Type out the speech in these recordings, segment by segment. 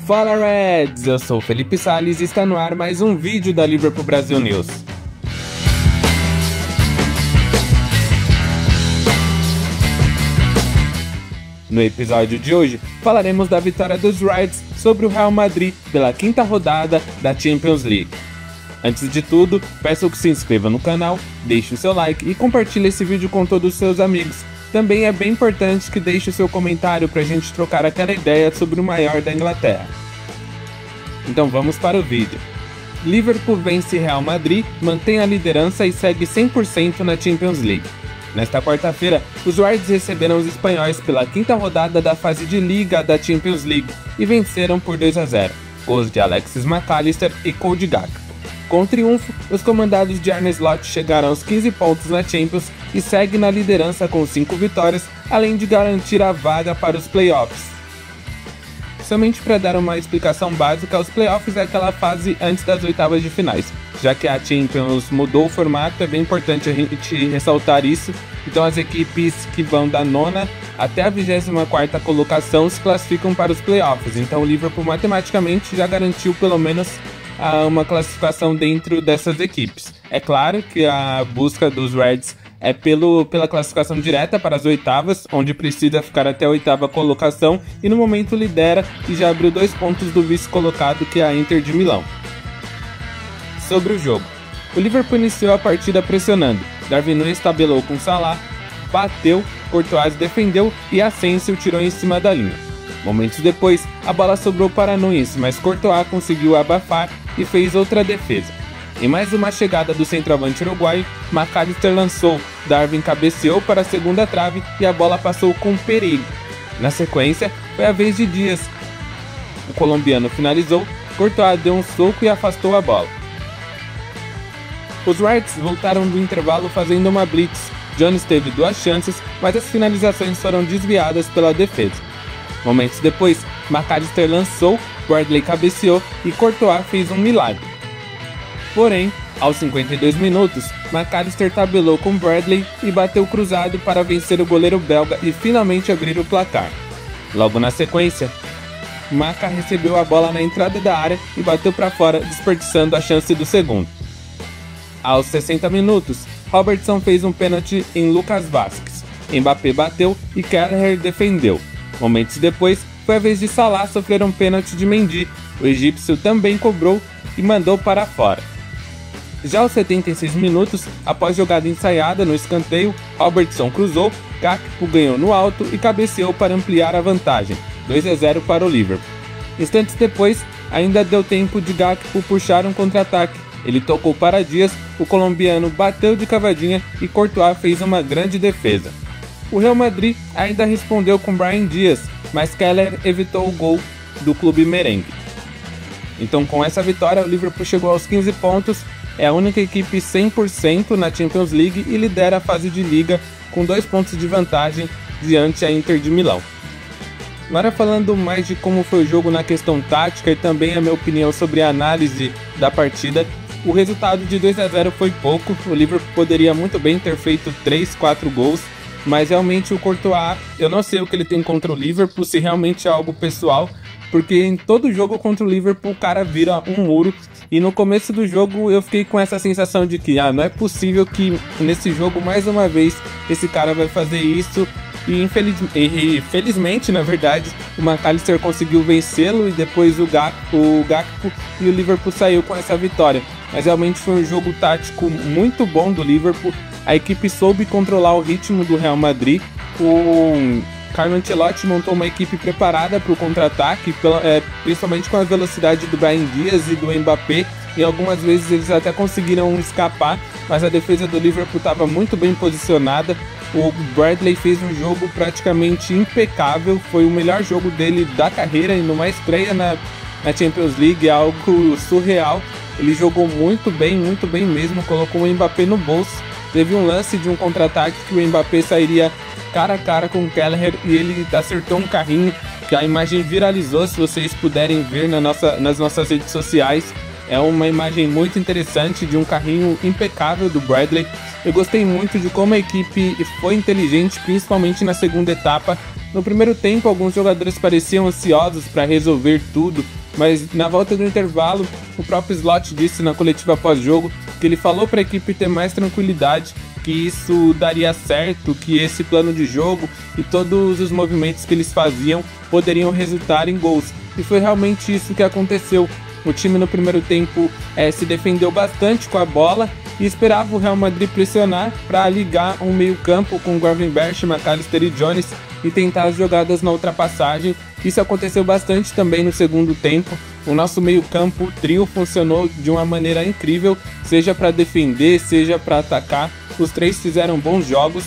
Fala Reds, eu sou o Felipe Salles e está no ar mais um vídeo da Liverpool Brasil News. No episódio de hoje, falaremos da vitória dos Reds sobre o Real Madrid pela quinta rodada da Champions League. Antes de tudo, peço que se inscreva no canal, deixe o seu like e compartilhe esse vídeo com todos os seus amigos. Também é bem importante que deixe o seu comentário para a gente trocar aquela ideia sobre o maior da Inglaterra. Então vamos para o vídeo. Liverpool vence Real Madrid, mantém a liderança e segue 100% na Champions League. Nesta quarta-feira, os Reds receberam os espanhóis pela quinta rodada da fase de Liga da Champions League e venceram por 2-0, gols de Alexis McAllister e Cody Gakpo. Com o triunfo, os comandados de Arne Slot chegaram aos 15 pontos na Champions e seguem na liderança com 5 vitórias, além de garantir a vaga para os playoffs. Somente para dar uma explicação básica, os playoffs é aquela fase antes das oitavas de finais. Já que a Champions mudou o formato, é bem importante a gente ressaltar isso. Então as equipes que vão da nona até a 24ª colocação se classificam para os playoffs. Então o Liverpool matematicamente já garantiu pelo menos uma classificação dentro dessas equipes. É claro que a busca dos Reds é pela classificação direta para as oitavas, onde precisa ficar até a 8ª colocação e no momento lidera e já abriu 2 pontos do vice-colocado, que é a Inter de Milão. Sobre o jogo, o Liverpool iniciou a partida pressionando. Darwin Núñez tabelou com Salah, bateu, Courtois defendeu e Asensio tirou em cima da linha. Momentos depois, a bola sobrou para Núñez, mas Courtois conseguiu abafar e fez outra defesa. Em mais uma chegada do centroavante uruguaio, McAllister lançou, Darwin cabeceou para a segunda trave e a bola passou com perigo. Na sequência, foi a vez de Dias. O colombiano finalizou, Courtois deu um soco e afastou a bola. Os Reds voltaram do intervalo fazendo uma blitz. Jones teve 2 chances, mas as finalizações foram desviadas pela defesa. Momentos depois, McAllister lançou, Bradley cabeceou e Courtois fez um milagre. Porém, aos 52 minutos, McAllister tabelou com Bradley e bateu cruzado para vencer o goleiro belga e finalmente abrir o placar. Logo na sequência, Maca recebeu a bola na entrada da área e bateu para fora, desperdiçando a chance do segundo. Aos 60 minutos, Robertson fez um pênalti em Lucas Vázquez. Mbappé bateu e Kelleher defendeu. Momentos depois, foi a vez de Salah sofrer um pênalti de Mendy. O egípcio também cobrou e mandou para fora. Já aos 76 minutos, após jogada ensaiada no escanteio, Robertson cruzou, Gakpo ganhou no alto e cabeceou para ampliar a vantagem, 2-0 para o Liverpool. Instantes depois, ainda deu tempo de Gakpo puxar um contra-ataque. Ele tocou para Dias, o colombiano bateu de cavadinha e Courtois fez uma grande defesa. O Real Madrid ainda respondeu com Brahim Dias, mas Keller evitou o gol do clube merengue. Então, com essa vitória, o Liverpool chegou aos 15 pontos, é a única equipe 100% na Champions League e lidera a fase de Liga com 2 pontos de vantagem diante a Inter de Milão. Agora falando mais de como foi o jogo na questão tática e também a minha opinião sobre a análise da partida, o resultado de 2-0 foi pouco, o Liverpool poderia muito bem ter feito 3, 4 gols, mas realmente o Courtois, eu não sei o que ele tem contra o Liverpool, se realmente é algo pessoal, porque em todo jogo contra o Liverpool o cara vira um muro. E no começo do jogo eu fiquei com essa sensação de que não é possível que nesse jogo mais uma vez esse cara vai fazer isso. E felizmente, na verdade, o McAllister conseguiu vencê-lo e depois o Gakpo e o Liverpool saiu com essa vitória. Mas realmente foi um jogo tático muito bom do Liverpool. A equipe soube controlar o ritmo do Real Madrid. O Carlo Ancelotti montou uma equipe preparada para o contra-ataque, principalmente com a velocidade do Brahim Dias e do Mbappé, e algumas vezes eles até conseguiram escapar, mas a defesa do Liverpool estava muito bem posicionada. O Bradley fez um jogo praticamente impecável, foi o melhor jogo dele da carreira e numa estreia na Champions League, algo surreal. Ele jogou muito bem mesmo, colocou o Mbappé no bolso. Teve um lance de um contra-ataque que o Mbappé sairia cara a cara com o Kelleher e ele acertou um carrinho, que a imagem viralizou, se vocês puderem ver nas nossas redes sociais. É uma imagem muito interessante de um carrinho impecável do Bradley. Eu gostei muito de como a equipe foi inteligente, principalmente na segunda etapa, No primeiro tempo, alguns jogadores pareciam ansiosos para resolver tudo, mas na volta do intervalo, o próprio Slot disse na coletiva pós-jogo que ele falou para a equipe ter mais tranquilidade, que isso daria certo, que esse plano de jogo e todos os movimentos que eles faziam poderiam resultar em gols. E foi realmente isso que aconteceu. O time no primeiro tempo se defendeu bastante com a bola e esperava o Real Madrid pressionar para ligar um meio-campo com Gravenberch, McAllister e Jones e tentar as jogadas na ultrapassagem. Isso aconteceu bastante também no segundo tempo. O nosso meio-campo, o trio, funcionou de uma maneira incrível, seja para defender, seja para atacar. Os três fizeram bons jogos.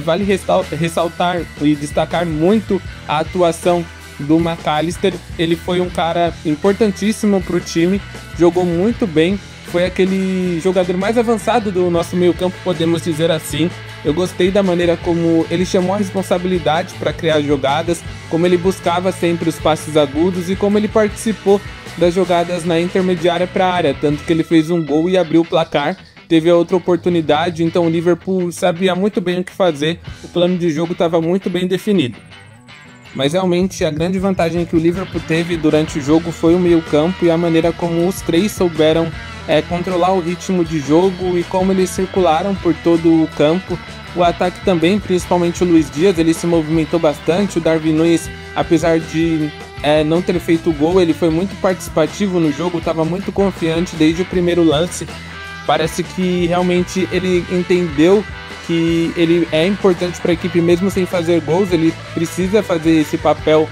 Vale ressaltar e destacar muito a atuação do McAllister. Ele foi um cara importantíssimo para o time, jogou muito bem, foi aquele jogador mais avançado do nosso meio-campo, podemos dizer assim. Eu gostei da maneira como ele chamou a responsabilidade para criar jogadas, como ele buscava sempre os passes agudos e como ele participou das jogadas na intermediária para a área, tanto que ele fez um gol e abriu o placar. Teve a outra oportunidade, então o Liverpool sabia muito bem o que fazer, o plano de jogo estava muito bem definido. Mas realmente a grande vantagem que o Liverpool teve durante o jogo foi o meio-campo e a maneira como os três souberam controlar o ritmo de jogo e como eles circularam por todo o campo. O ataque também, principalmente o Luiz Dias, ele se movimentou bastante. O Darwin Núñez, apesar de não ter feito o gol, ele foi muito participativo no jogo, estava muito confiante desde o primeiro lance. Parece que realmente ele entendeu que ele é importante para a equipe mesmo sem fazer gols, ele precisa fazer esse papel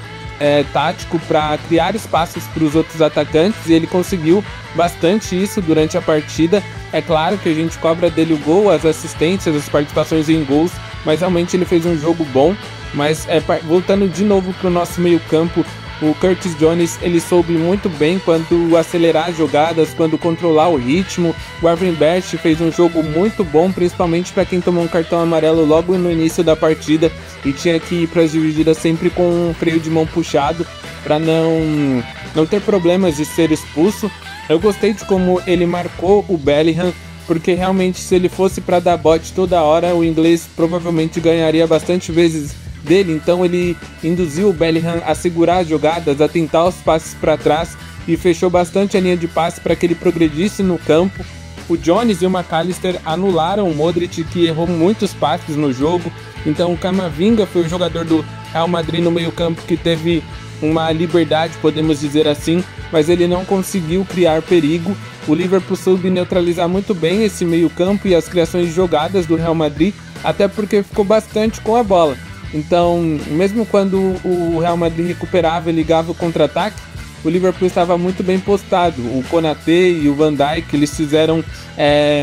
tático para criar espaços para os outros atacantes e ele conseguiu bastante isso durante a partida. É claro que a gente cobra dele o gol, as assistências, as participações em gols, mas realmente ele fez um jogo bom. Mas voltando de novo para o nosso meio campo, o Curtis Jones, ele soube muito bem quando acelerar as jogadas, quando controlar o ritmo. O Gravenberch fez um jogo muito bom, principalmente para quem tomou um cartão amarelo logo no início da partida e tinha que ir para as divididas sempre com um freio de mão puxado para não ter problemas de ser expulso. Eu gostei de como ele marcou o Bellingham, porque realmente se ele fosse para dar bote toda hora, o inglês provavelmente ganharia bastante vezes dele, então ele induziu o Bellingham a segurar as jogadas, a tentar os passes para trás e fechou bastante a linha de passe para que ele progredisse no campo. O Jones e o McAllister anularam o Modric, que errou muitos passes no jogo, então o Camavinga foi o jogador do Real Madrid no meio campo que teve uma liberdade, podemos dizer assim, mas ele não conseguiu criar perigo. O Liverpool soube neutralizar muito bem esse meio campo e as criações de jogadas do Real Madrid, até porque ficou bastante com a bola. Então, mesmo quando o Real Madrid recuperava e ligava o contra-ataque, o Liverpool estava muito bem postado. O Konaté e o Van Dijk, eles fizeram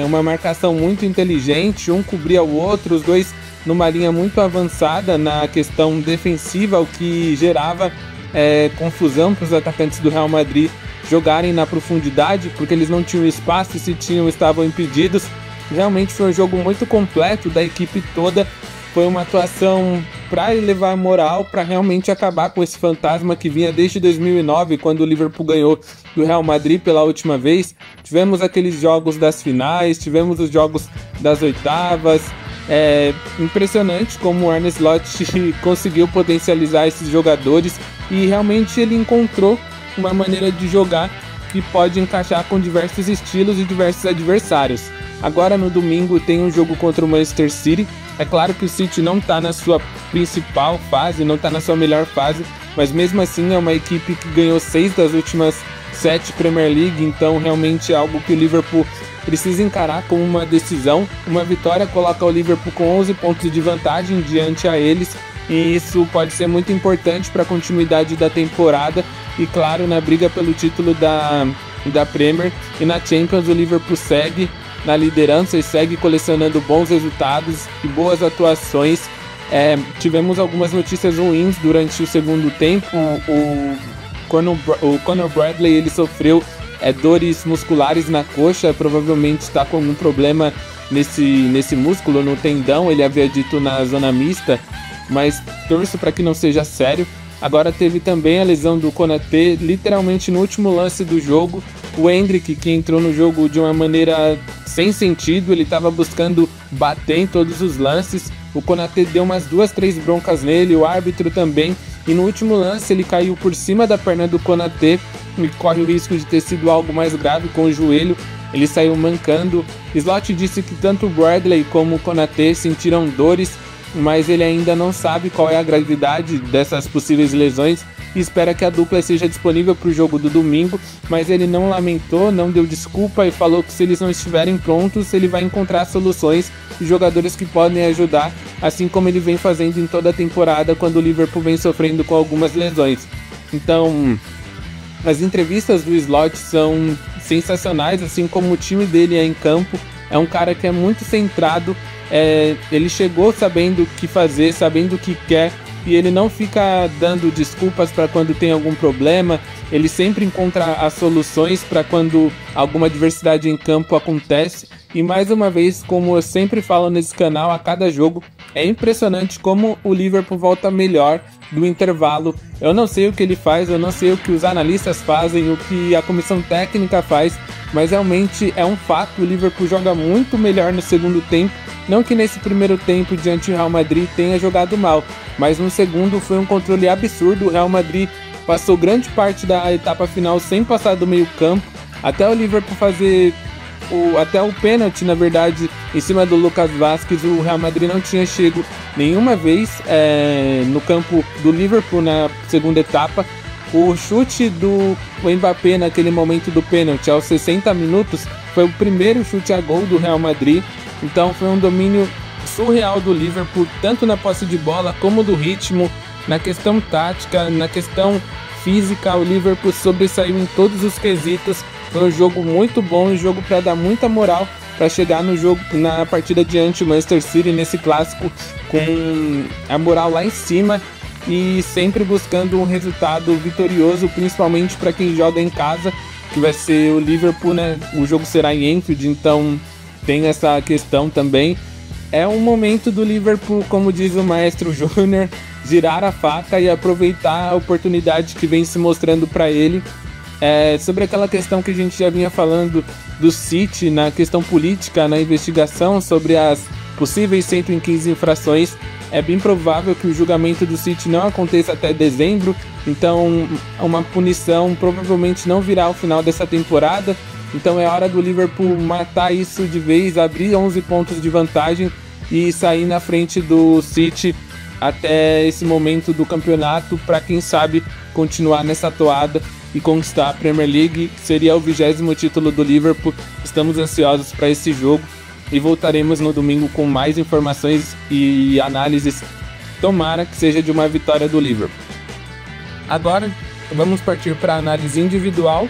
uma marcação muito inteligente, um cobria o outro, os dois numa linha muito avançada na questão defensiva, o que gerava confusão para os atacantes do Real Madrid jogarem na profundidade, porque eles não tinham espaço e se tinham, estavam impedidos. Realmente foi um jogo muito completo da equipe toda. Foi uma atuação para elevar a moral, para realmente acabar com esse fantasma que vinha desde 2009, quando o Liverpool ganhou do Real Madrid pela última vez. Tivemos aqueles jogos das finais, tivemos os jogos das oitavas. É impressionante como o Arne Slot conseguiu potencializar esses jogadores e realmente ele encontrou uma maneira de jogar que pode encaixar com diversos estilos e diversos adversários. Agora no domingo tem um jogo contra o Manchester City. É claro que o City não está na sua principal fase, não está na sua melhor fase, mas mesmo assim é uma equipe que ganhou 6 das últimas 7 Premier League, então realmente é algo que o Liverpool precisa encarar como uma decisão. Uma vitória coloca o Liverpool com 11 pontos de vantagem diante a eles, e isso pode ser muito importante para a continuidade da temporada e claro, na briga pelo título da Premier. E na Champions o Liverpool segue na liderança e segue colecionando bons resultados e boas atuações. Tivemos algumas notícias ruins durante o segundo tempo. O Conor Bradley, ele sofreu dores musculares na coxa, provavelmente está com um problema nesse músculo, no tendão, ele havia dito na zona mista, mas torço para que não seja sério. Agora teve também a lesão do Konaté, literalmente no último lance do jogo. O Endrick, que entrou no jogo de uma maneira sem sentido, ele estava buscando bater em todos os lances. o Konaté deu umas 2, 3 broncas nele, o árbitro também, e no último lance ele caiu por cima da perna do Konaté e corre o risco de ter sido algo mais grave com o joelho. Ele saiu mancando. Slot disse que tanto o Bradley como o Konaté sentiram dores, mas ele ainda não sabe qual é a gravidade dessas possíveis lesões e espera que a dupla seja disponível para o jogo do domingo, mas ele não lamentou, não deu desculpa e falou que se eles não estiverem prontos, ele vai encontrar soluções e jogadores que podem ajudar, assim como ele vem fazendo em toda a temporada quando o Liverpool vem sofrendo com algumas lesões. Então, as entrevistas do Slot são sensacionais, assim como o time dele é em campo. É um cara que é muito centrado, ele chegou sabendo o que fazer, sabendo o que quer, e ele não fica dando desculpas para quando tem algum problema. Ele sempre encontra as soluções para quando alguma adversidade em campo acontece. E mais uma vez, como eu sempre falo nesse canal a cada jogo, é impressionante como o Liverpool volta melhor do intervalo. Eu não sei o que ele faz, eu não sei o que os analistas fazem, o que a comissão técnica faz, mas realmente é um fato, o Liverpool joga muito melhor no segundo tempo. Não que nesse primeiro tempo diante do Real Madrid tenha jogado mal, mas no segundo foi um controle absurdo. O Real Madrid passou grande parte da etapa final sem passar do meio campo, até o Liverpool fazer até o pênalti, na verdade, em cima do Lucas Vázquez. O Real Madrid não tinha chego nenhuma vez no campo do Liverpool na segunda etapa. O chute do Mbappé naquele momento do pênalti aos 60 minutos foi o primeiro chute a gol do Real Madrid. Então foi um domínio surreal do Liverpool, tanto na posse de bola como do ritmo, na questão tática, na questão física. O Liverpool sobressaiu em todos os quesitos. Foi um jogo muito bom, um jogo para dar muita moral para chegar no jogo, na partida diante do Manchester City, nesse clássico, com a moral lá em cima e sempre buscando um resultado vitorioso, principalmente para quem joga em casa, que vai ser o Liverpool, né? O jogo será em Anfield, então tem essa questão também. É um momento do Liverpool, como diz o Maestro Júnior, girar a faca e aproveitar a oportunidade que vem se mostrando para ele. Sobre aquela questão que a gente já vinha falando do City, na questão política, na investigação sobre as possíveis 115 infrações, é bem provável que o julgamento do City não aconteça até dezembro, então uma punição provavelmente não virá ao final dessa temporada. Então é hora do Liverpool matar isso de vez, abrir 11 pontos de vantagem e sair na frente do City até esse momento do campeonato, para quem sabe continuar nessa toada e conquistar a Premier League. Seria o 20º título do Liverpool. Estamos ansiosos para esse jogo e voltaremos no domingo com mais informações e análises. Tomara que seja de uma vitória do Liverpool. Agora vamos partir para a análise individual.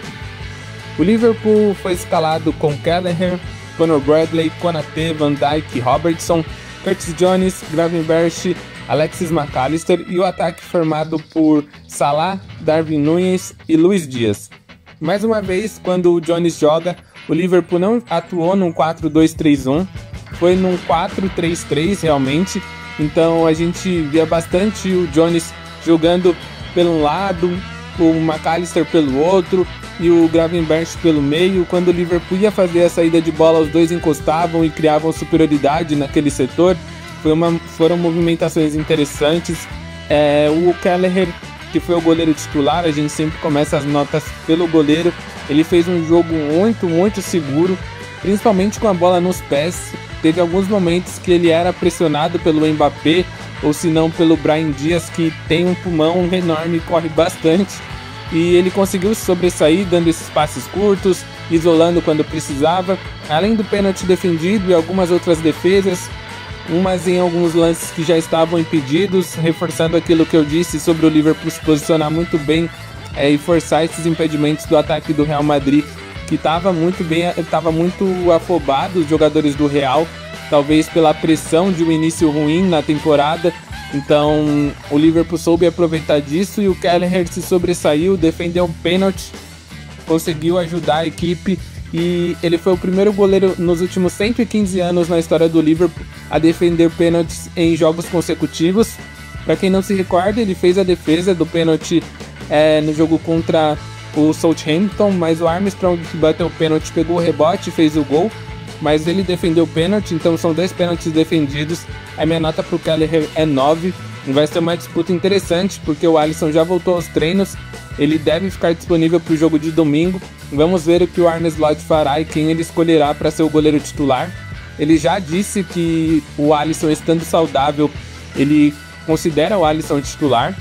O Liverpool foi escalado com Kelleher, Conor Bradley, Konaté, Van Dijk, Robertson, Curtis Jones, Gravenberch, Alexis McAllister e o ataque formado por Salah, Darwin Núñez e Luis Dias. Mais uma vez, quando o Jones joga, o Liverpool não atuou num 4-2-3-1, foi num 4-3-3 realmente. Então a gente via bastante o Jones jogando pelo lado, o McAllister pelo outro e o Gravenberch pelo meio. Quando o Liverpool ia fazer a saída de bola, os dois encostavam e criavam superioridade naquele setor. Foram movimentações interessantes. O Kelleher, que foi o goleiro titular, a gente sempre começa as notas pelo goleiro. Ele fez um jogo muito, muito seguro, principalmente com a bola nos pés. Teve alguns momentos que ele era pressionado pelo Mbappé, ou se não pelo Brahim Dias, que tem um pulmão enorme e corre bastante. E ele conseguiu se sobressair, dando esses passes curtos, isolando quando precisava. Além do pênalti defendido e algumas outras defesas, umas em alguns lances que já estavam impedidos, reforçando aquilo que eu disse sobre o Liverpool se posicionar muito bem e forçar esses impedimentos do ataque do Real Madrid, que estava muito afobado, os jogadores do Real, talvez pela pressão de um início ruim na temporada. Então o Liverpool soube aproveitar disso e o Kelleher se sobressaiu, defendeu um pênalti, conseguiu ajudar a equipe. E ele foi o primeiro goleiro nos últimos 115 anos na história do Liverpool a defender pênaltis em jogos consecutivos. Para quem não se recorda, ele fez a defesa do pênalti no jogo contra o Southampton, mas o Armstrong, que bateu o pênalti, pegou o rebote e fez o gol. mas ele defendeu o pênalti, então são 2 pênaltis defendidos. A minha nota pro Kelleher é 9. Vai ser uma disputa interessante, porque o Alisson já voltou aos treinos, ele deve ficar disponível para o jogo de domingo. Vamos ver o que o Arne Slot fará e quem ele escolherá para ser o goleiro titular. Ele já disse que o Alisson, estando saudável, ele considera o Alisson titular,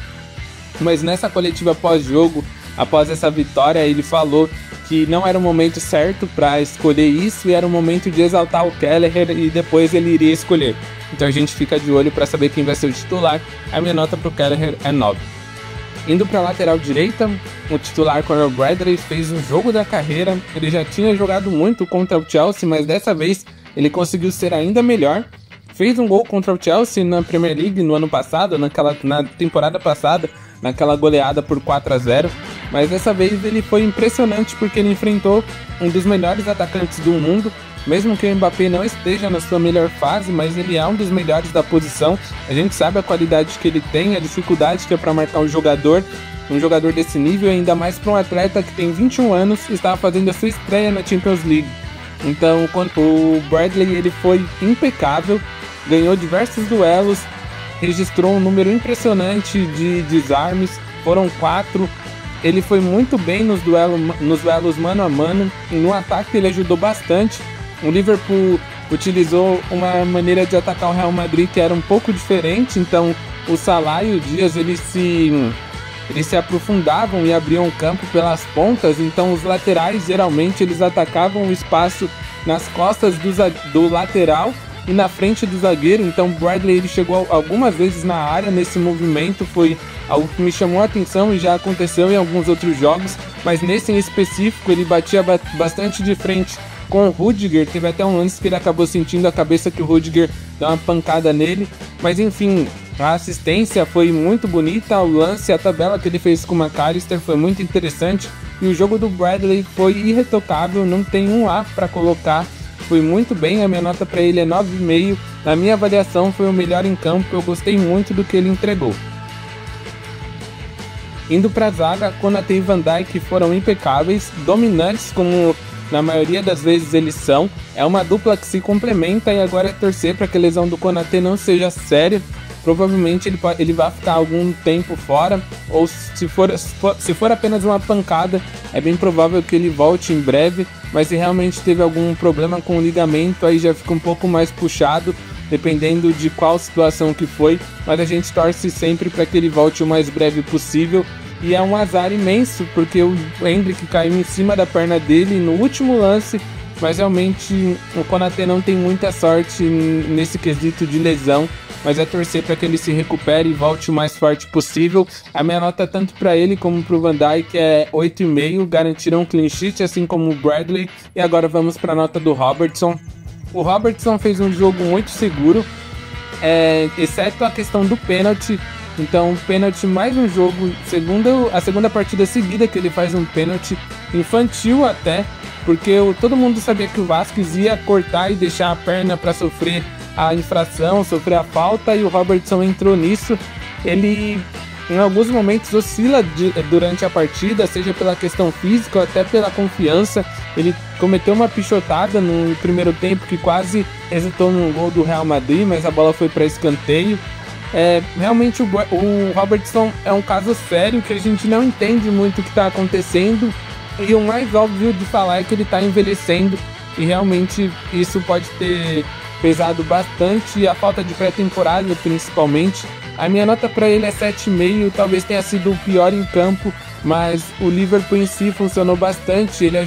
mas nessa coletiva pós-jogo, após essa vitória, ele falou que não era o momento certo para escolher isso e era o momento de exaltar o Kelleher e depois ele iria escolher. Então a gente fica de olho para saber quem vai ser o titular. A minha nota para o Kelleher é 9. Indo para a lateral direita, o titular Conor Bradley fez um jogo da carreira. Ele já tinha jogado muito contra o Chelsea, mas dessa vez ele conseguiu ser ainda melhor. Fez um gol contra o Chelsea na Premier League no ano passado, na temporada passada, naquela goleada por 4-0. Mas dessa vez ele foi impressionante porque ele enfrentou um dos melhores atacantes do mundo. Mesmo que o Mbappé não esteja na sua melhor fase, mas ele é um dos melhores da posição. A gente sabe a qualidade que ele tem, a dificuldade que é para marcar um jogador desse nível, ainda mais para um atleta que tem 21 anos e estava fazendo a sua estreia na Champions League. Então, o Bradley ele foi impecável, ganhou diversos duelos, registrou um número impressionante de desarmes, foram 4. Ele foi muito bem nos duelos mano a mano, e no ataque ele ajudou bastante. O Liverpool utilizou uma maneira de atacar o Real Madrid que era um pouco diferente, então o Salah e o Dias eles se aprofundavam e abriam o campo pelas pontas, então os laterais geralmente eles atacavam o espaço nas costas do lateral e na frente do zagueiro. Então Bradley ele chegou algumas vezes na área nesse movimento, foi algo que me chamou a atenção e já aconteceu em alguns outros jogos, mas nesse em específico ele batia bastante de frente com o Rudiger. Teve até um lance que ele acabou sentindo a cabeça que o Rudiger deu uma pancada nele, mas enfim, a assistência foi muito bonita, o lance, a tabela que ele fez com o McAllister foi muito interessante e o jogo do Bradley foi irretocável, não tem um A para colocar, foi muito bem. A minha nota para ele é 9,5, na minha avaliação foi o melhor em campo, eu gostei muito do que ele entregou. Indo para a zaga, Konate e Van Dijk foram impecáveis, dominantes como na maioria das vezes eles são. É uma dupla que se complementa e agora é torcer para que a lesão do Konate não seja séria. Provavelmente ele vai ficar algum tempo fora, ou se for apenas uma pancada, é bem provável que ele volte em breve, mas se realmente teve algum problema com o ligamento, aí já fica um pouco mais puxado, dependendo de qual situação que foi, mas a gente torce sempre para que ele volte o mais breve possível. E é um azar imenso, porque o Endrick caiu em cima da perna dele no último lance, mas realmente o Konate não tem muita sorte nesse quesito de lesão, mas é torcer para que ele se recupere e volte o mais forte possível. A minha nota tanto para ele como para o Van Dijk é 8,5, garantiram um clean sheet, assim como o Bradley. E agora vamos para a nota do Robertson. O Robertson fez um jogo muito seguro, exceto a questão do pênalti. Então, pênalti mais um jogo, a segunda partida seguida que ele faz um pênalti infantil até, porque todo mundo sabia que o Vasquez ia cortar e deixar a perna para sofrer a infração, sofrer a falta, e o Robertson entrou nisso. Ele em alguns momentos oscila durante a partida, seja pela questão física ou até pela confiança. Ele cometeu uma pichotada no primeiro tempo que quase resultou num gol do Real Madrid, mas a bola foi para escanteio. Realmente o Robertson é um caso sério que a gente não entende muito o que está acontecendo, e o mais óbvio de falar é que ele está envelhecendo, e realmente isso pode ter pesado bastante, a falta de pré-temporada principalmente. A minha nota para ele é 7,5, talvez tenha sido o pior em campo, mas o Liverpool em si funcionou bastante, ele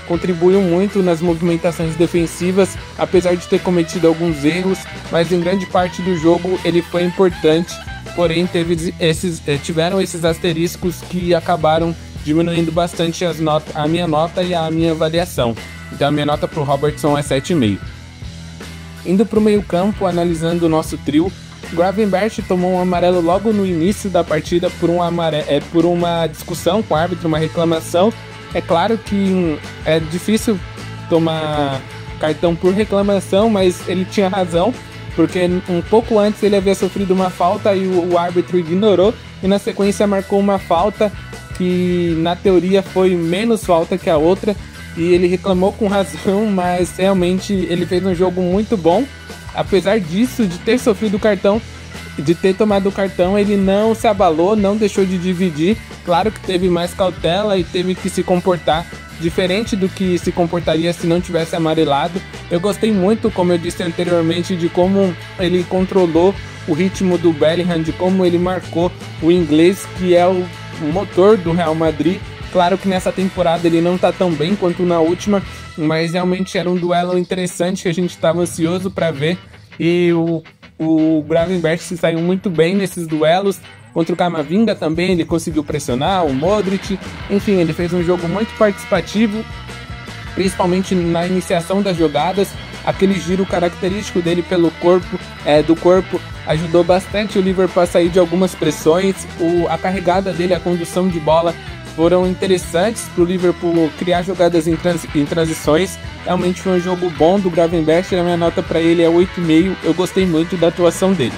contribuiu muito nas movimentações defensivas, apesar de ter cometido alguns erros, mas em grande parte do jogo ele foi importante, porém tiveram esses asteriscos que acabaram diminuindo bastante a minha nota e a minha avaliação. Então a minha nota para o Robertson é 7,5. Indo para o meio campo, analisando o nosso trio, Gravenberch tomou um amarelo logo no início da partida por uma discussão com o árbitro, uma reclamação. É claro que é difícil tomar cartão por reclamação, mas ele tinha razão, porque um pouco antes ele havia sofrido uma falta e o árbitro ignorou, e na sequência marcou uma falta que na teoria foi menos falta que a outra. e ele reclamou com razão, mas realmente ele fez um jogo muito bom. Apesar disso, de ter sofrido o cartão, de ter tomado o cartão, ele não se abalou, não deixou de dividir. Claro que teve mais cautela e teve que se comportar diferente do que se comportaria se não tivesse amarelado. Eu gostei muito, como eu disse anteriormente, de como ele controlou o ritmo do Bellingham, de como ele marcou o inglês, que é o motor do Real Madrid. Claro que nessa temporada ele não tá tão bem quanto na última, mas realmente era um duelo interessante que a gente estava ansioso para ver. E o Gravenberch se saiu muito bem nesses duelos. Contra o Camavinga também ele conseguiu pressionar, o Modric. Enfim, ele fez um jogo muito participativo, principalmente na iniciação das jogadas. Aquele giro característico dele pelo corpo, ajudou bastante o Liverpool a sair de algumas pressões. A carregada dele, a condução de bola foram interessantes para o Liverpool criar jogadas em transições. Realmente foi um jogo bom do Gravenberch, a minha nota para ele é 8,5. Eu gostei muito da atuação dele.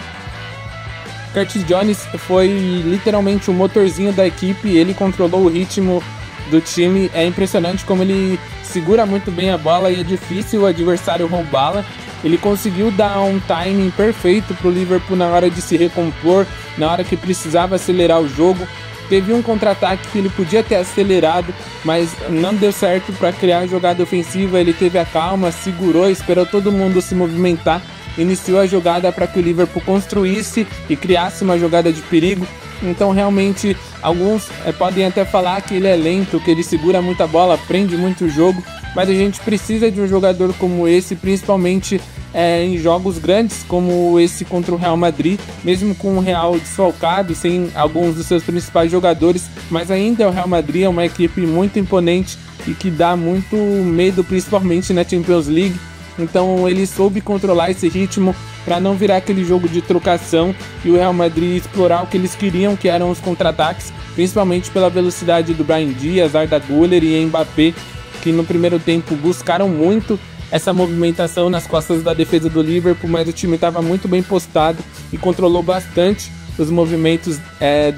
Curtis Jones foi literalmente o motorzinho da equipe, ele controlou o ritmo do time. É impressionante como ele segura muito bem a bola e é difícil o adversário roubá-la. Ele conseguiu dar um timing perfeito para o Liverpool na hora de se recompor, na hora que precisava acelerar o jogo. Teve um contra-ataque que ele podia ter acelerado, mas não deu certo para criar a jogada ofensiva. Ele teve a calma, segurou, esperou todo mundo se movimentar, iniciou a jogada para que o Liverpool construísse e criasse uma jogada de perigo. Então realmente alguns podem até falar que ele é lento, que ele segura muita bola, prende muito o jogo, mas a gente precisa de um jogador como esse, principalmente em jogos grandes como esse contra o Real Madrid, mesmo com o Real desfalcado, sem alguns dos seus principais jogadores, mas ainda o Real Madrid é uma equipe muito imponente e que dá muito medo, principalmente na Champions League. Então ele soube controlar esse ritmo para não virar aquele jogo de trocação e o Real Madrid explorar o que eles queriam, que eram os contra-ataques, principalmente pela velocidade do Brahim Diaz, Arda Güler e Mbappé, que no primeiro tempo buscaram muito essa movimentação nas costas da defesa do Liverpool, mas o time estava muito bem postado e controlou bastante os movimentos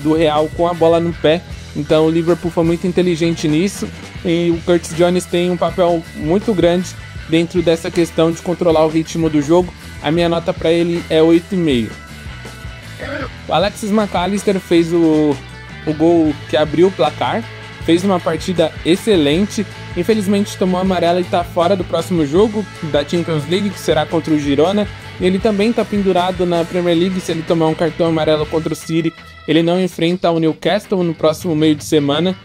do Real com a bola no pé. Então o Liverpool foi muito inteligente nisso e o Curtis Jones tem um papel muito grande dentro dessa questão de controlar o ritmo do jogo. A minha nota para ele é 8,5. O Alexis McAllister fez o gol que abriu o placar, fez uma partida excelente. Infelizmente tomou amarela e está fora do próximo jogo da Champions League, que será contra o Girona. Ele também está pendurado na Premier League. Se ele tomar um cartão amarelo contra o City, ele não enfrenta o Newcastle no próximo meio de semana.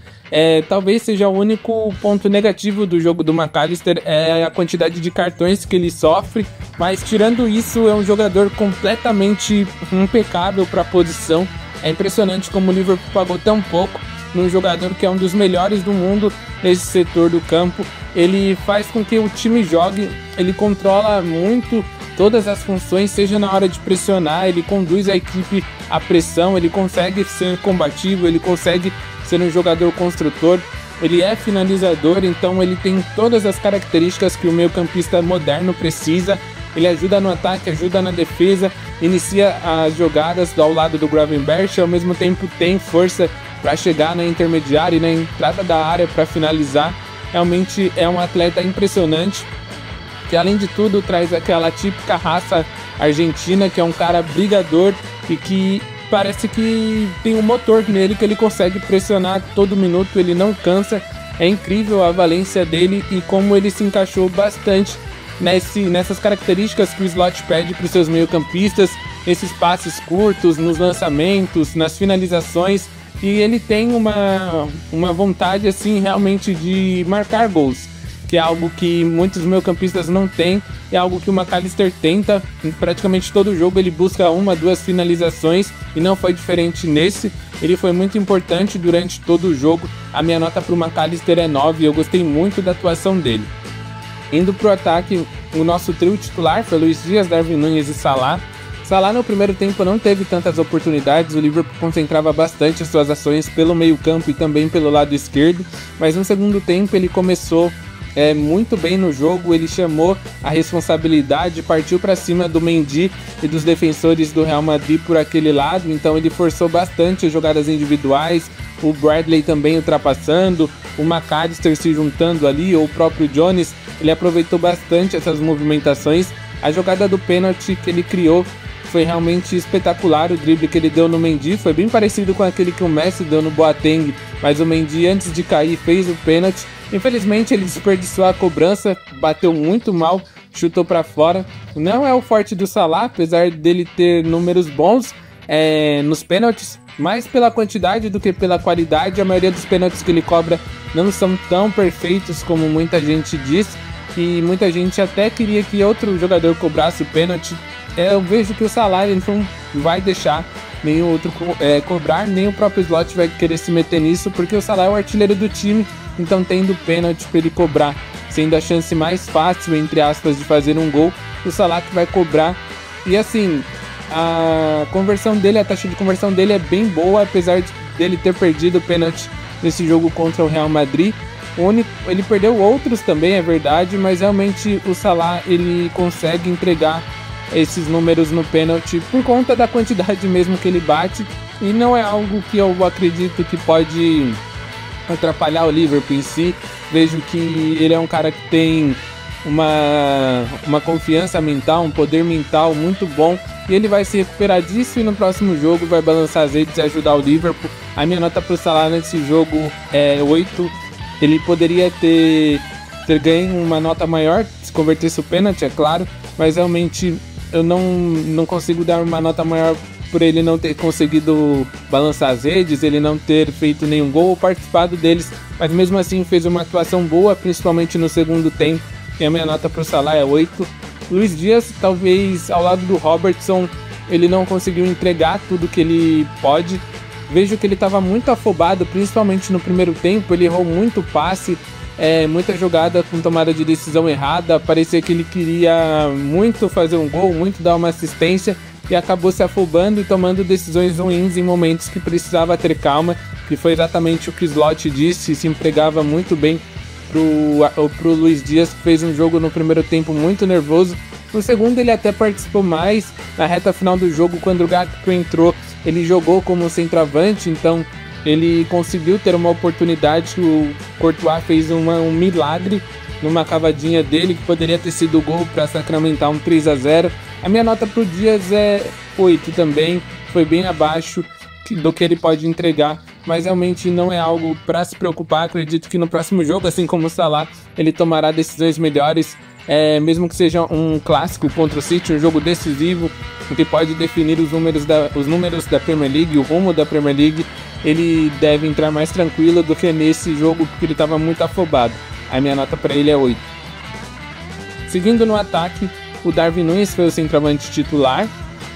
Talvez seja o único ponto negativo do jogo do McAllister, é a quantidade de cartões que ele sofre, mas tirando isso é um jogador completamente impecável para a posição. É impressionante como o Liverpool pagou tão pouco num jogador que é um dos melhores do mundo nesse setor do campo. Ele faz com que o time jogue, ele controla muito todas as funções, seja na hora de pressionar, ele conduz a equipe à pressão, ele consegue ser combativo, ele consegue ser um jogador construtor, ele é finalizador, então ele tem todas as características que o meio-campista moderno precisa. Ele ajuda no ataque, ajuda na defesa, inicia as jogadas ao lado do Gravenberch, ao mesmo tempo tem força para chegar na intermediária e na entrada da área para finalizar. Realmente é um atleta impressionante, que além de tudo traz aquela típica raça argentina, que é um cara brigador e que parece que tem um motor nele, que ele consegue pressionar todo minuto, ele não cansa. É incrível a valência dele e como ele se encaixou bastante nessas características que o Slot pede para os seus meio-campistas, nesses passes curtos, nos lançamentos, nas finalizações. E ele tem uma vontade assim realmente de marcar gols, que é algo que muitos meio-campistas não têm, é algo que o McAllister tenta. Em praticamente todo jogo ele busca 1, 2 finalizações e não foi diferente nesse. Ele foi muito importante durante todo o jogo. A minha nota para o McAllister é 9, eu gostei muito da atuação dele. Indo para o ataque, o nosso trio titular foi Luiz Dias, Darwin Núñez e Salah. Salah no primeiro tempo não teve tantas oportunidades, o Liverpool concentrava bastante as suas ações pelo meio campo e também pelo lado esquerdo, mas no segundo tempo ele começou muito bem no jogo, ele chamou a responsabilidade, partiu para cima do Mendy e dos defensores do Real Madrid por aquele lado, então ele forçou bastante as jogadas individuais, o Bradley também ultrapassando, o McAllister se juntando ali, ou o próprio Jones, ele aproveitou bastante essas movimentações. A jogada do pênalti que ele criou foi realmente espetacular, o drible que ele deu no Mendy foi bem parecido com aquele que o Messi deu no Boateng, mas o Mendy antes de cair fez o pênalti. Infelizmente ele desperdiçou a cobrança, bateu muito mal, chutou para fora. Não é o forte do Salah, apesar dele ter números bons nos pênaltis, mais pela quantidade do que pela qualidade. A maioria dos pênaltis que ele cobra não são tão perfeitos como muita gente diz, e muita gente até queria que outro jogador cobrasse o pênalti. Eu vejo que o Salah ele não vai deixar nenhum outro cobrar, nem o próprio Slot vai querer se meter nisso, porque o Salah é o artilheiro do time, então tendo pênalti para ele cobrar, sendo a chance mais fácil, entre aspas, de fazer um gol, o Salah que vai cobrar. E assim, a conversão dele, a taxa de conversão dele é bem boa, apesar dele ter perdido o pênalti nesse jogo contra o Real Madrid. Ele perdeu outros também, é verdade, mas realmente o Salah ele consegue entregar esses números no pênalti por conta da quantidade mesmo que ele bate, e não é algo que eu acredito que pode atrapalhar o Liverpool em si. Vejo que ele é um cara que tem uma confiança mental, um poder mental muito bom, e ele vai se recuperar disso e no próximo jogo vai balançar as redes e ajudar o Liverpool. A minha nota para o Salah nesse jogo é 8. Ele poderia ter ganho uma nota maior se convertesse o pênalti, é claro, mas realmente eu não consigo dar uma nota maior por ele não ter conseguido balançar as redes, ele não ter feito nenhum gol ou participado deles, mas mesmo assim fez uma atuação boa, principalmente no segundo tempo, e a minha nota para o Salah é 8. Luiz Dias, talvez ao lado do Robertson, ele não conseguiu entregar tudo que ele pode. Vejo que ele estava muito afobado, principalmente no primeiro tempo, ele errou muito passe, muita jogada com tomada de decisão errada, parecia que ele queria muito fazer um gol, muito dar uma assistência, e acabou se afobando e tomando decisões ruins em momentos que precisava ter calma, que foi exatamente o que o Slot disse, se empregava muito bem pro Luiz Dias, que fez um jogo no primeiro tempo muito nervoso. No segundo ele até participou mais, na reta final do jogo, quando o Gakpo entrou, ele jogou como centroavante, então ele conseguiu ter uma oportunidade que o Courtois fez um milagre numa cavadinha dele, que poderia ter sido gol para sacramentar um 3-0. A minha nota pro Dias é 8 também, foi bem abaixo do que ele pode entregar, mas realmente não é algo para se preocupar. Acredito que no próximo jogo, assim como o Salah, ele tomará decisões melhores, mesmo que seja um clássico contra o City, um jogo decisivo, que pode definir os números da Premier League, o rumo da Premier League. Ele deve entrar mais tranquilo do que nesse jogo, porque ele estava muito afobado. A minha nota para ele é 8. Seguindo no ataque, o Darwin Núñez foi o centroavante titular.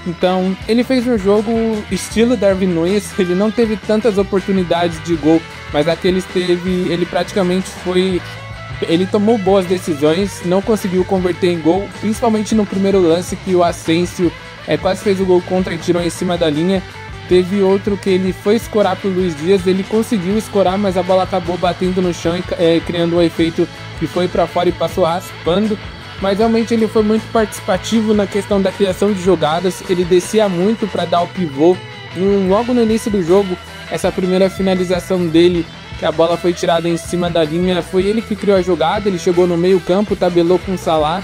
Então, ele fez um jogo estilo Darwin Núñez, ele não teve tantas oportunidades de gol, mas aqueles teve, ele praticamente ele tomou boas decisões, não conseguiu converter em gol, principalmente no primeiro lance que o Asensio quase fez o gol contra e tirou em cima da linha. Teve outro que ele foi escorar pro Luiz Dias, ele conseguiu escorar, mas a bola acabou batendo no chão e criando um efeito que foi para fora e passou raspando. Mas realmente ele foi muito participativo na questão da criação de jogadas, ele descia muito para dar o pivô. Logo no início do jogo, essa primeira finalização dele, que a bola foi tirada em cima da linha, foi ele que criou a jogada, ele chegou no meio campo, tabelou com o Salah.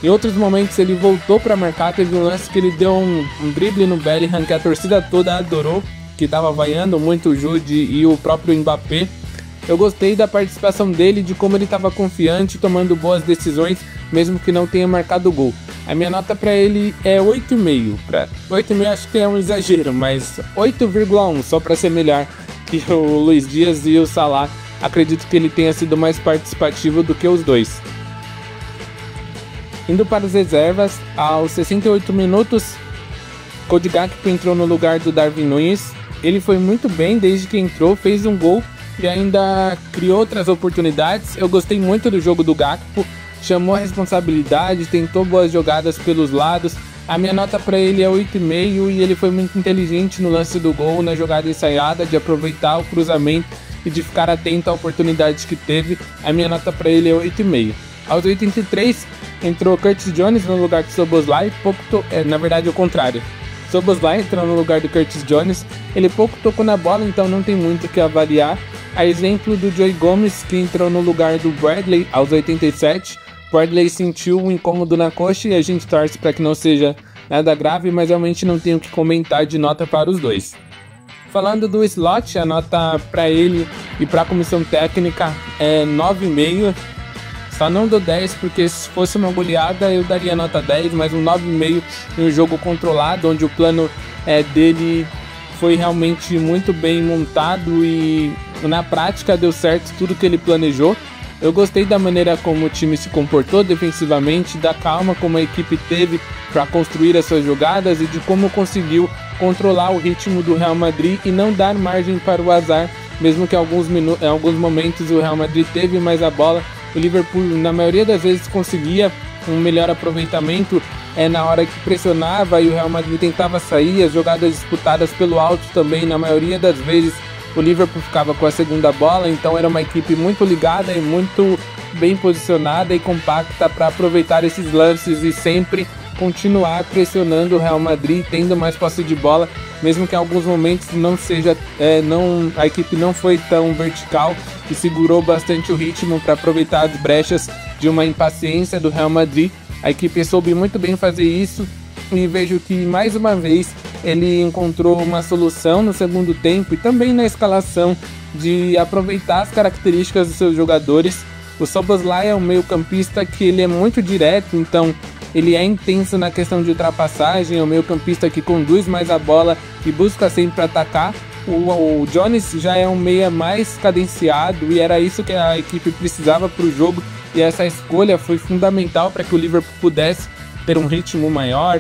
Em outros momentos ele voltou para marcar, teve um lance que ele deu um drible no Bellingham, que a torcida toda adorou, que estava vaiando muito o Jude e o próprio Mbappé. Eu gostei da participação dele, de como ele estava confiante, tomando boas decisões, mesmo que não tenha marcado o gol. A minha nota para ele é 8,5. 8,5 acho que é um exagero, mas 8,1, só para ser melhor que o Luiz Dias e o Salah. Acredito que ele tenha sido mais participativo do que os dois. Indo para as reservas, aos 68 minutos, Cody Gakpo entrou no lugar do Darwin Núñez. Ele foi muito bem desde que entrou, fez um gol e ainda criou outras oportunidades. Eu gostei muito do jogo do Gakpo, chamou a responsabilidade, tentou boas jogadas pelos lados. A minha nota para ele é 8,5 e ele foi muito inteligente no lance do gol, na jogada ensaiada, de aproveitar o cruzamento e de ficar atento à oportunidade que teve. A minha nota para ele é 8,5. Aos 83, entrou Curtis Jones no lugar de Szoboszlai, na verdade o contrário. Szoboszlai entrou no lugar do Curtis Jones. Ele pouco tocou na bola, então não tem muito o que avaliar. A exemplo do Joey Gomes, que entrou no lugar do Bradley aos 87. Bradley sentiu um incômodo na coxa e a gente torce para que não seja nada grave, mas realmente não tenho o que comentar de nota para os dois. Falando do Slot, a nota para ele e para a comissão técnica é 9,5. Só não dou 10 porque se fosse uma goleada eu daria nota 10, mas um 9,5 em um jogo controlado, onde o plano dele foi realmente muito bem montado e na prática deu certo tudo que ele planejou. Eu gostei da maneira como o time se comportou defensivamente, da calma como a equipe teve para construir as suas jogadas e de como conseguiu controlar o ritmo do Real Madrid e não dar margem para o azar, mesmo que em alguns momentos o Real Madrid teve mais a bola. O Liverpool na maioria das vezes conseguia um melhor aproveitamento na hora que pressionava e o Real Madrid tentava sair, as jogadas disputadas pelo alto também, na maioria das vezes o Liverpool ficava com a segunda bola, então era uma equipe muito ligada e muito bem posicionada e compacta para aproveitar esses lances e sempre continuar pressionando o Real Madrid, tendo mais posse de bola, mesmo que em alguns momentos a equipe não foi tão vertical e segurou bastante o ritmo para aproveitar as brechas de uma impaciência do Real Madrid. A equipe soube muito bem fazer isso e vejo que mais uma vez ele encontrou uma solução no segundo tempo e também na escalação de aproveitar as características dos seus jogadores. O Szoboszlai é um meio-campista que ele é muito direto, então ele é intenso na questão de ultrapassagem, é um meio-campista que conduz mais a bola e busca sempre atacar. O Jones já é um meia mais cadenciado e era isso que a equipe precisava para o jogo, e essa escolha foi fundamental para que o Liverpool pudesse ter um ritmo maior,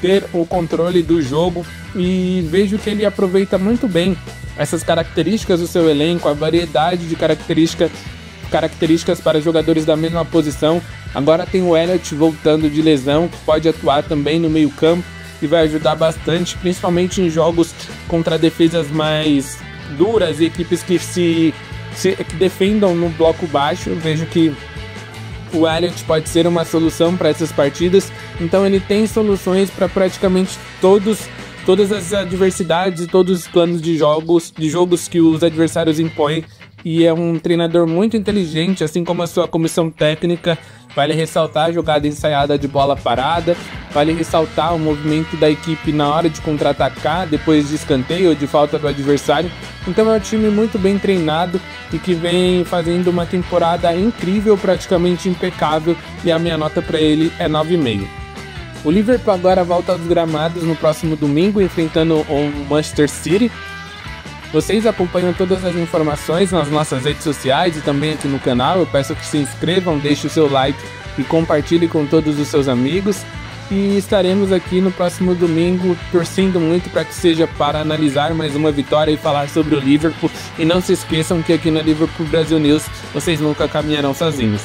ter o controle do jogo, e vejo que ele aproveita muito bem essas características do seu elenco, a variedade de características para jogadores da mesma posição. Agora tem o Elliott voltando de lesão, que pode atuar também no meio campo e vai ajudar bastante, principalmente em jogos contra defesas mais duras e equipes que defendam no bloco baixo. Eu vejo que o Elliott pode ser uma solução para essas partidas, então ele tem soluções para praticamente todas as adversidades e todos os planos de jogos que os adversários impõem, e é um treinador muito inteligente, assim como a sua comissão técnica. Vale ressaltar a jogada ensaiada de bola parada, vale ressaltar o movimento da equipe na hora de contra-atacar, depois de escanteio ou de falta do adversário. Então é um time muito bem treinado e que vem fazendo uma temporada incrível, praticamente impecável, e a minha nota para ele é 9,5. O Liverpool agora volta aos gramados no próximo domingo, enfrentando o Manchester City. Vocês acompanham todas as informações nas nossas redes sociais e também aqui no canal. Eu peço que se inscrevam, deixem o seu like e compartilhem com todos os seus amigos. E estaremos aqui no próximo domingo torcendo muito para que seja para analisar mais uma vitória e falar sobre o Liverpool. E não se esqueçam que aqui na Liverpool Brasil News vocês nunca caminharão sozinhos.